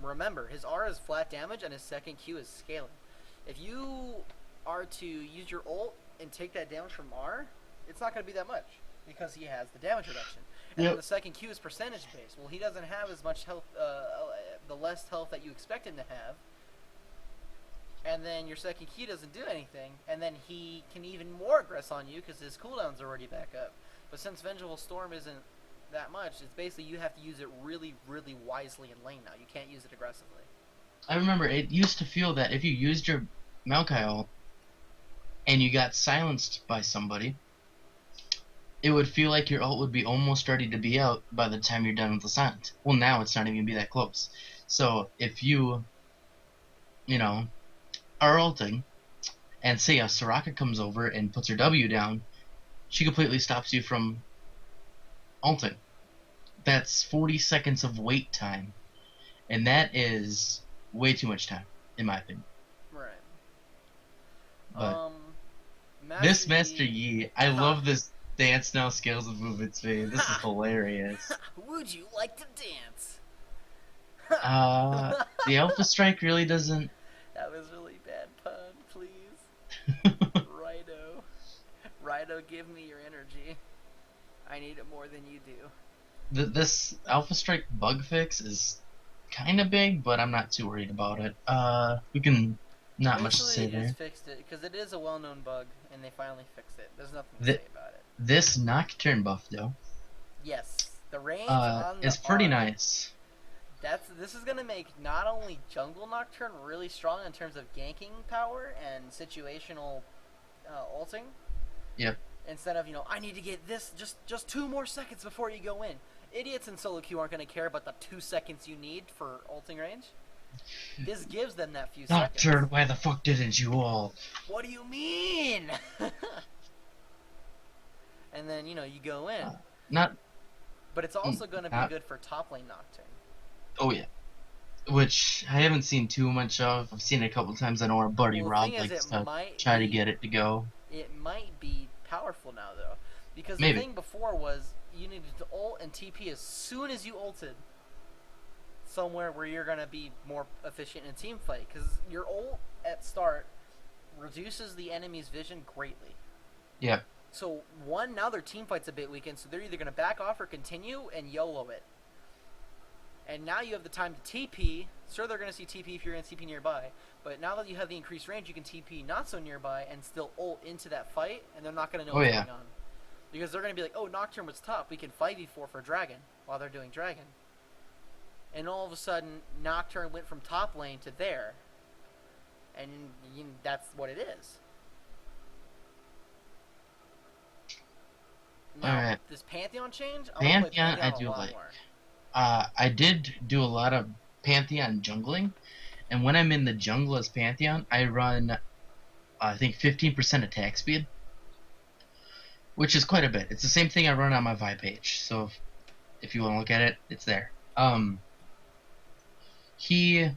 remember, his R is flat damage and his second Q is scaling. If you are to use your ult and take that damage from R, it's not going to be that much because he has the damage reduction. And then the second Q is percentage based. Well, he doesn't have as much health, the less health that you expect him to have. And then your second Q doesn't do anything, and then he can even more aggress on you because his cooldown's already back up. But since Vengeful Storm isn't that much, it's basically you have to use it really, really wisely in lane now. You can't use it aggressively. I remember it used to feel that if you used your Maokai ult and you got silenced by somebody, it would feel like your ult would be almost ready to be out by the time you're done with the silence. Well, now it's not even going to be that close. So if you are ulting, and say a Soraka comes over and puts her W down, she completely stops you from ulting. That's 40 seconds of wait time, and that is way too much time, in my opinion. Right. But this Master Yi, I love this dance now skills and movements video. This is hilarious. Would you like to dance? The Alpha Strike really doesn't. That was really bad pun, please. Rhino, give me your energy. I need it more than you do. This Alpha Strike bug fix is kind of big, but I'm not too worried about it. We can not much to say there. They just fixed it because it is a well-known bug, and they finally fixed it. There's nothing to say about it. This Nocturne buff, though. Yes, the range on the is pretty nice. This is gonna make not only Jungle Nocturne really strong in terms of ganking power and situational ulting. Yep. Instead of, I need to get this just 2 more seconds before you go in. Idiots in solo queue aren't going to care about the 2 seconds you need for ulting range. This gives them that few seconds. Nocturne, why the fuck didn't you ult? What do you mean? And then, you go in. But it's also going to be Not, good for top lane Nocturne. oh yeah, which I haven't seen too much of. I've seen it a couple times. I know our buddy Well, the thing Rob is, likes to try to get it to go. it might be powerful now though, because the Maybe. thing before was you needed to ult and TP as soon as you ulted somewhere where you're gonna be more efficient in a team fight, because your ult at start reduces the enemy's vision greatly. Yeah. So one, now their team fight's a bit weakened, so they're either gonna back off or continue and YOLO it. And now you have the time to TP. Sure, they're going to see TP if you're going to TP nearby. But now that you have the increased range, you can TP not so nearby and still ult into that fight, and they're not going to know what's going on. Because they're going to be like, oh, Nocturne was top. We can 5v4 for Dragon while they're doing Dragon. And all of a sudden, Nocturne went from top lane to there. And that's what it is. Now, Alright. this Pantheon change? Pantheon, I do like. More. I did do a lot of Pantheon jungling, and when I'm in the jungle as Pantheon, I run, I think 15% attack speed, which is quite a bit. It's the same thing I run on my Vi page, so if you want to look at it, it's there. He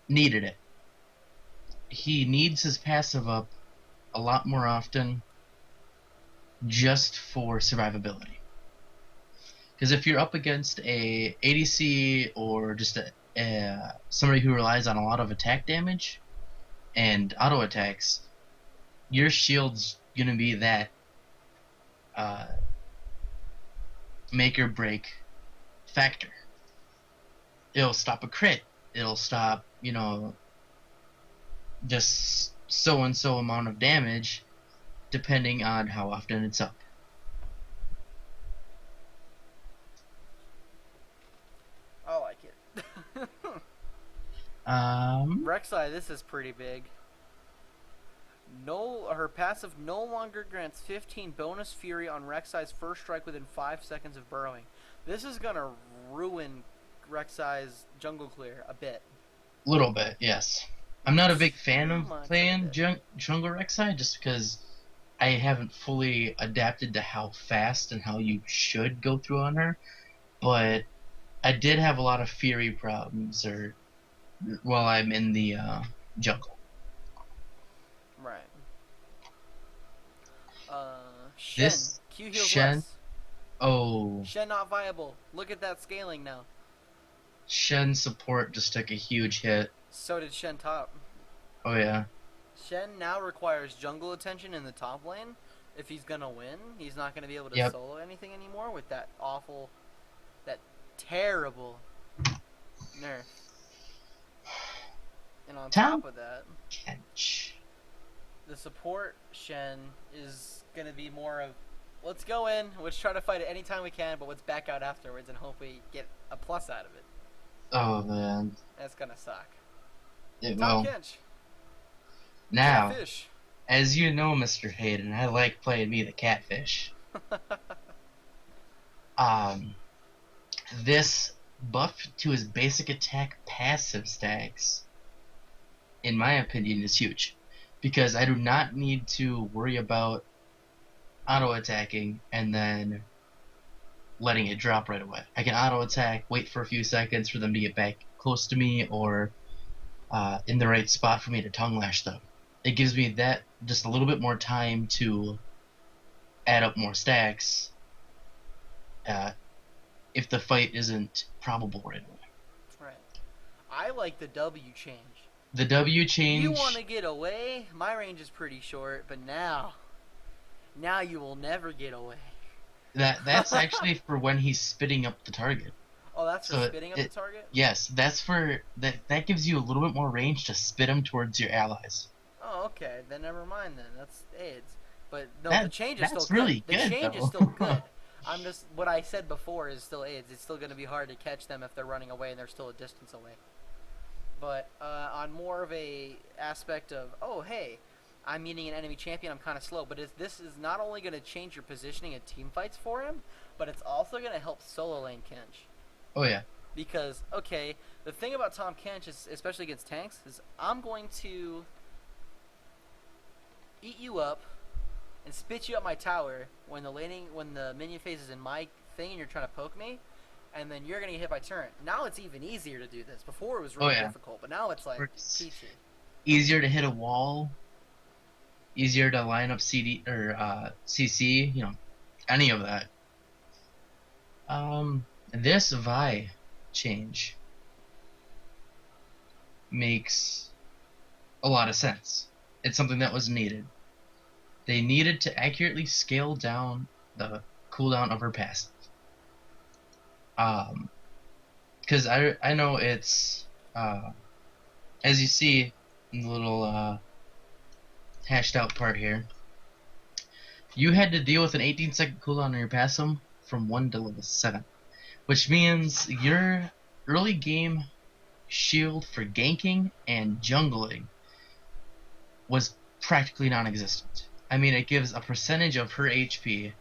needed it. He needs his passive up a lot more often just for survivability. Because if you're up against a ADC or just somebody who relies on a lot of attack damage and auto attacks, your shield's gonna be that make or break factor. It'll stop a crit. It'll stop, just so and so amount of damage, depending on how often it's up. I like it. Rek'Sai, this is pretty big. Her passive no longer grants 15 bonus fury on Rek'Sai's first strike within 5 seconds of burrowing. This is gonna ruin Rek'Sai's jungle clear a bit. A little bit, yes. I'm not a big fan of playing jungle Rek'Sai just because I haven't fully adapted to how fast and how you should go through on her, but I did have a lot of fury problems while I'm in the jungle. Right. Shen. Q heals less. Oh. Shen not viable. Look at that scaling now. Shen support just took a huge hit. So did Shen top. Oh yeah. Shen now requires jungle attention in the top lane. If he's gonna win, he's not gonna be able to solo anything anymore with that awful, that terrible nerf. And on top of that, the support Shen is gonna be more of, let's go in, let's try to fight it anytime we can, but let's back out afterwards and hope we get a plus out of it. Oh man. That's gonna suck. Well, Kench. now, Catfish. as you know, Mr. Hayden, I like playing me the catfish. This buff to his basic attack passive stacks, in my opinion, is huge. Because I do not need to worry about auto-attacking and then letting it drop right away. I can auto-attack, wait for a few seconds for them to get back close to me, or in the right spot for me to tongue lash them. It gives me that just a little bit more time to add up more stacks if the fight isn't probable right away. Right. I like the W change. The W change... You want to get away? My range is pretty short, but now you will never get away. That's actually for when he's spitting up the target. Oh, that's for spitting up the target? Yes, that's for... That gives you a little bit more range to spit him towards your allies. Oh, okay. Then never mind then. That's AIDS. But no, the change is still good. Really good. The change is still good. I'm just... What I said before is still AIDS. It's still going to be hard to catch them if they're running away and they're still a distance away. But on more of a aspect of, oh, hey, I'm meeting an enemy champion, I'm kind of slow. But this is not only going to change your positioning in team fights for him, but it's also going to help solo lane Kench. Oh, yeah. Because, okay, the thing about Tahm Kench, is, especially against tanks, is I'm going to eat you up and spit you up my tower when the minion phase is in my thing and you're trying to poke me, and then you're gonna get hit by turret. Now it's even easier to do this. Before it was Oh really yeah. difficult, but now it's like It's peachy. easier to hit a wall, easier to line up CD or CC, any of that. This Vi change makes a lot of sense. It's something that was needed. They needed to accurately scale down the cooldown of her passive. Um, because I know it's as you see in the little hashed out part here, you had to deal with an 18-second cooldown on your passive from 1 to level 7, which means your early game shield for ganking and jungling was practically non-existent. I mean, it gives a percentage of her HP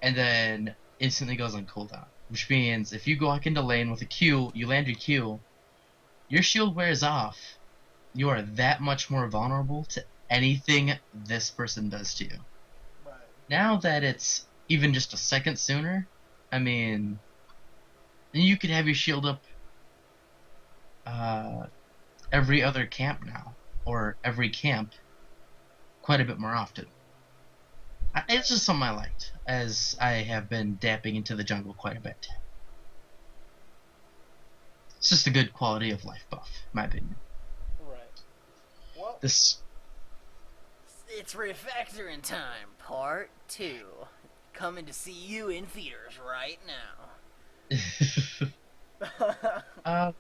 and then instantly goes on cooldown, which means if you go back into lane with a Q, you land your Q, your shield wears off. You are that much more vulnerable to anything this person does to you. Right. Now that it's even just a second sooner, I mean, you could have your shield up every other camp now, or every camp quite a bit more often. It's just something I liked, as I have been dapping into the jungle quite a bit. It's just a good quality of life buff, in my opinion. Right. Well, This it's refactoring time, part 2. Coming to see you in theaters right now. uh,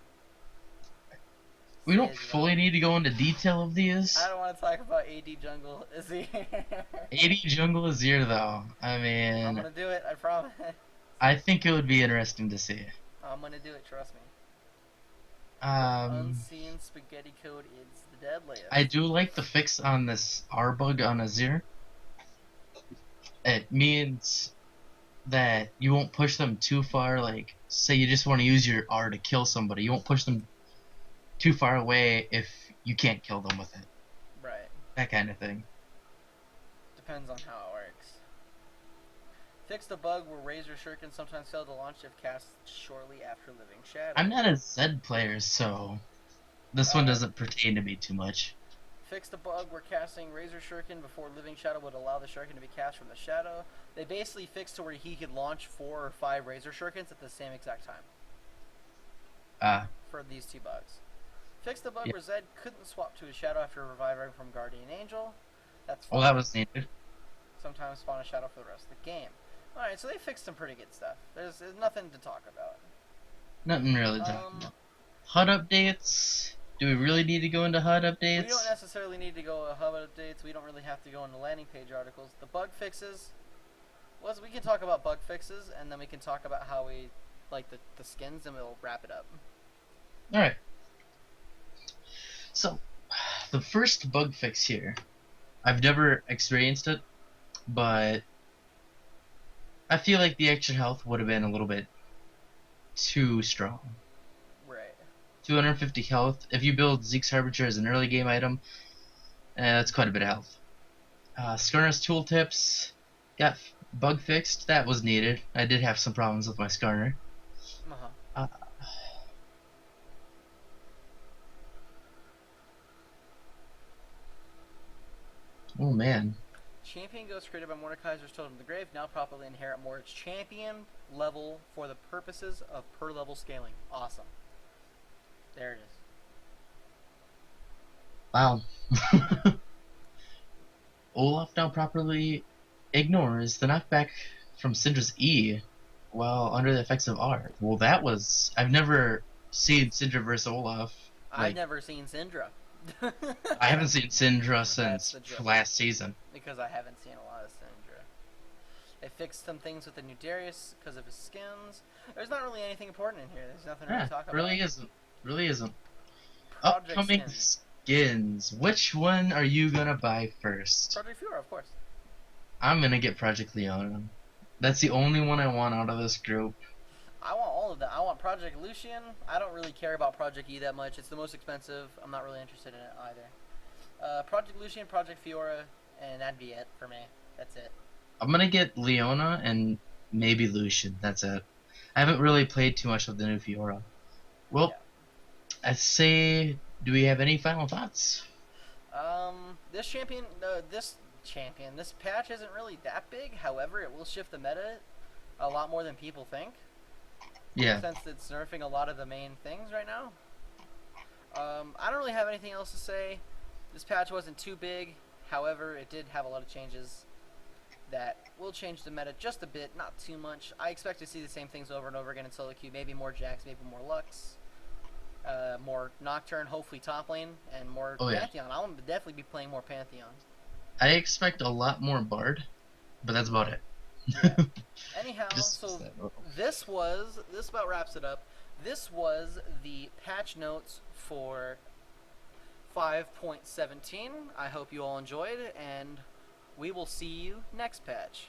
we don't fully need to go into detail of these. I don't want to talk about AD jungle. Is he? AD jungle is here though. I mean, I'm gonna do it. I promise. I think it would be interesting to see. I'm gonna do it. Trust me. Um, Unseen spaghetti code is the deadliest. I do like the fix on this R bug on Azir. It means that you won't push them too far. Like, say you just want to use your R to kill somebody, you won't push them too far away if you can't kill them with it. Right. That kind of thing. Depends on how it works. Fix the bug where Razor Shuriken sometimes fail to launch if cast shortly after Living Shadow. I'm not a Zed player, so this one doesn't pertain to me too much. Fix the bug where casting Razor Shuriken before Living Shadow would allow the Shuriken to be cast from the Shadow. They basically fixed to where he could launch 4 or 5 Razor Shurikens at the same exact time. For these 2 bugs. Fix the bug where Zed couldn't swap to a Shadow after reviving from Guardian Angel. That's fine. Well, that was needed. Sometimes spawn a Shadow for the rest of the game. Alright, so they fixed some pretty good stuff. There's nothing to talk about. Nothing really to talk about. HUD updates. Do we really need to go into HUD updates? We don't necessarily need to go HUD updates. We don't really have to go into landing page articles. The bug fixes. We can talk about bug fixes, and then we can talk about how we like the skins, and we'll wrap it up. Alright. So, the first bug fix here, I've never experienced it, but I feel like the extra health would have been a little bit too strong. Right. 250 health. If you build Zeke's Harbinger as an early game item, that's quite a bit of health. Skarner's tooltips got bug fixed. That was needed. I did have some problems with my Skarner. Oh man. Champion Ghost created by Mordekaiser's Totem of the Grave now properly inherit Mordek's champion level for the purposes of per level scaling. Awesome. There it is. Wow. Olaf now properly ignores the knockback from Syndra's E while under the effects of R. Well, that was... I've never seen Syndra versus Olaf. I've never seen Syndra. I haven't seen Syndra since last season. Because I haven't seen a lot of Syndra. They fixed some things with the new Darius because of his skins. There's not really anything important in here. There's nothing to really talk about. Really isn't. Really isn't. Project Upcoming skins. Which one are you gonna buy first? Project Fiora, of course. I'm gonna get Project Leona. That's the only one I want out of this group. I want all of that. I want Project Lucian. I don't really care about Project E that much. It's the most expensive. I'm not really interested in it either. Project Lucian, Project Fiora, and that'd be it for me. That's it. I'm gonna get Leona and maybe Lucian. That's it. I haven't really played too much of the new Fiora. Well, Yeah. I'd say, do we have any final thoughts? This patch isn't really that big. However, it will shift the meta a lot more than people think, Yeah. since it's nerfing a lot of the main things right now. I don't really have anything else to say. This patch wasn't too big. However, it did have a lot of changes that will change the meta just a bit, not too much. I expect to see the same things over and over again in solo queue. Maybe more Jax, maybe more Lux, more Nocturne, hopefully top lane, and more Oh yeah. Pantheon. I'll definitely be playing more Pantheon. I expect a lot more Bard, but that's about it. Yeah. Anyhow, Just so that little. this about wraps it up. This was the patch notes for 5.17. I hope you all enjoyed, and we will see you next patch.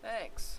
Thanks.